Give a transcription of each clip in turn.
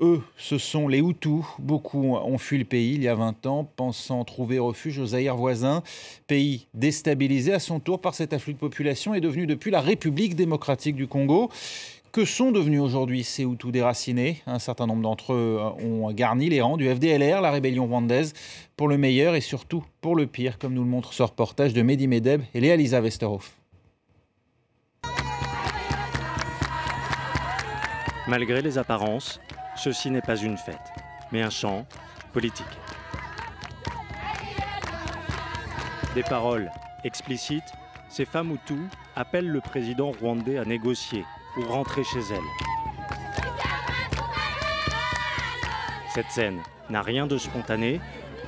Eux, ce sont les Hutus. Beaucoup ont fui le pays il y a 20 ans, pensant trouver refuge au Zaïre voisin. Pays déstabilisé à son tour par cet afflux de population est devenu depuis la République démocratique du Congo. Que sont devenus aujourd'hui ces Hutus déracinés? Un certain nombre d'entre eux ont garni les rangs du FDLR, la rébellion rwandaise, pour le meilleur et surtout pour le pire, comme nous le montre ce reportage de Mehdi Medeb et Léa-Lisa Westerhoff. Malgré les apparences, ceci n'est pas une fête, mais un chant politique. Des paroles explicites, ces femmes Hutus appellent le président rwandais à négocier ou rentrer chez elles. Cette scène n'a rien de spontané.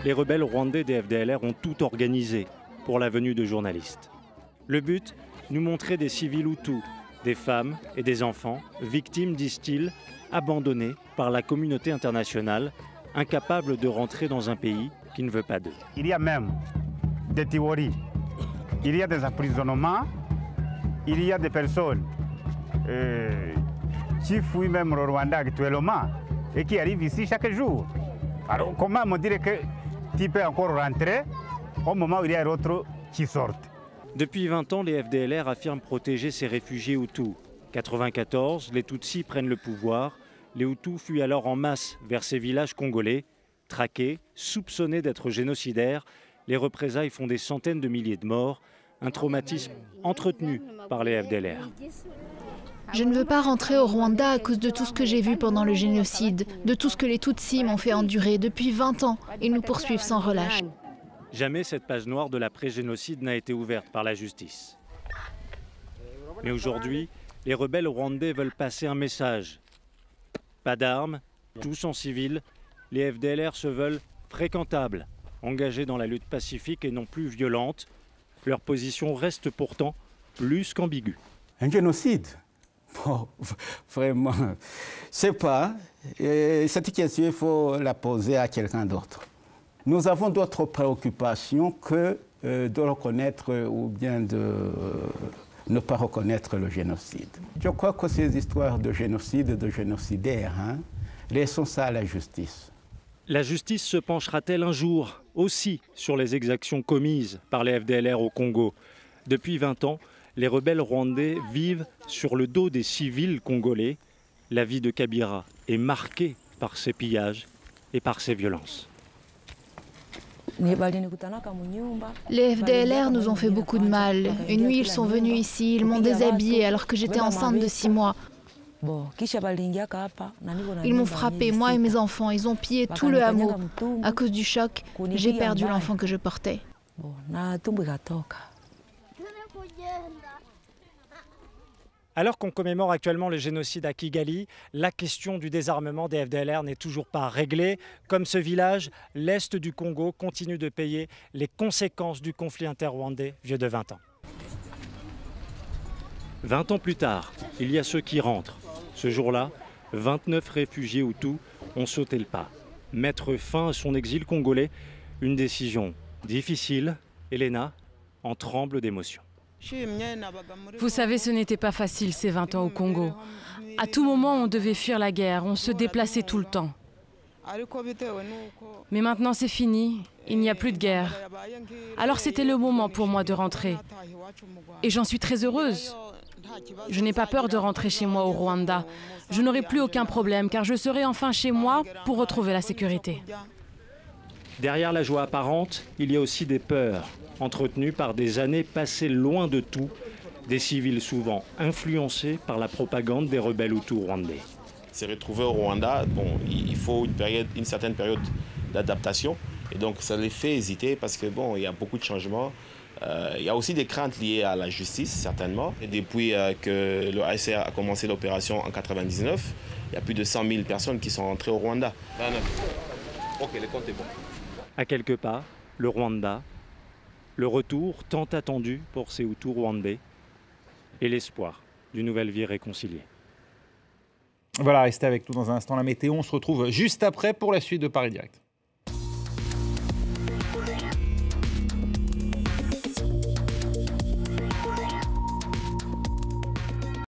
Les rebelles rwandais des FDLR ont tout organisé pour la venue de journalistes. Le but, nous montrer des civils Hutus, des femmes et des enfants, victimes, disent-ils, abandonnés par la communauté internationale, incapables de rentrer dans un pays qui ne veut pas d'eux. Il y a même des théories, il y a des emprisonnements, il y a des personnes qui fuient même le Rwanda actuellement et qui arrivent ici chaque jour. Alors comment me dire que tu peux encore rentrer au moment où il y a d'autres qui sortent? Depuis 20 ans, les FDLR affirment protéger ces réfugiés Hutus. 1994, les Tutsis prennent le pouvoir. Les Hutus fuient alors en masse vers ces villages congolais. Traqués, soupçonnés d'être génocidaires, les représailles font des centaines de milliers de morts. Un traumatisme entretenu par les FDLR. Je ne veux pas rentrer au Rwanda à cause de tout ce que j'ai vu pendant le génocide, de tout ce que les Tutsis m'ont fait endurer depuis 20 ans. Ils nous poursuivent sans relâche. Jamais cette page noire de l'après-génocide n'a été ouverte par la justice. Mais aujourd'hui, les rebelles rwandais veulent passer un message. Pas d'armes, tous en civil, les FDLR se veulent fréquentables, engagés dans la lutte pacifique et non plus violente. Leur position reste pourtant plus qu'ambiguë. Un génocide? Bon, vraiment, je ne sais pas. Cette question, il faut la poser à quelqu'un d'autre. Nous avons d'autres préoccupations que de reconnaître ou bien de ne pas reconnaître le génocide. Je crois que ces histoires de génocide, de génocidaires, laissons ça à la justice. La justice se penchera-t-elle un jour aussi sur les exactions commises par les FDLR au Congo? Depuis 20 ans, les rebelles rwandais vivent sur le dos des civils congolais. La vie de Kabila est marquée par ces pillages et par ces violences. Les FDLR nous ont fait beaucoup de mal. Une nuit, ils sont venus ici, ils m'ont déshabillée alors que j'étais enceinte de 6 mois. Ils m'ont frappé, moi et mes enfants. Ils ont pillé tout le hameau. À cause du choc, j'ai perdu l'enfant que je portais. Alors qu'on commémore actuellement le génocide à Kigali, la question du désarmement des FDLR n'est toujours pas réglée. Comme ce village, l'Est du Congo continue de payer les conséquences du conflit inter-rwandais vieux de 20 ans. 20 ans plus tard, il y a ceux qui rentrent. Ce jour-là, 29 réfugiés Hutus ont sauté le pas. Mettre fin à son exil congolais, une décision difficile. Elena en tremble d'émotion. Vous savez, ce n'était pas facile ces 20 ans au Congo. À tout moment, on devait fuir la guerre, on se déplaçait tout le temps. Mais maintenant, c'est fini, il n'y a plus de guerre. Alors c'était le moment pour moi de rentrer. Et j'en suis très heureuse. Je n'ai pas peur de rentrer chez moi au Rwanda. Je n'aurai plus aucun problème, car je serai enfin chez moi pour retrouver la sécurité. Derrière la joie apparente, il y a aussi des peurs, entretenues par des années passées loin de tout, des civils souvent influencés par la propagande des rebelles Hutus rwandais. Se retrouver au Rwanda, bon, il faut une certaine période d'adaptation, et donc ça les fait hésiter parce que bon, il y a beaucoup de changements. Il y a aussi des craintes liées à la justice, certainement. Et depuis que le ASR a commencé l'opération en 1999, il y a plus de 100 000 personnes qui sont rentrées au Rwanda. 29. Ok, le compte est bon. À quelques pas, le Rwanda, le retour tant attendu pour ces Hutus rwandais et l'espoir d'une nouvelle vie réconciliée. Voilà, restez avec nous dans un instant. La météo, on se retrouve juste après pour la suite de Paris Direct.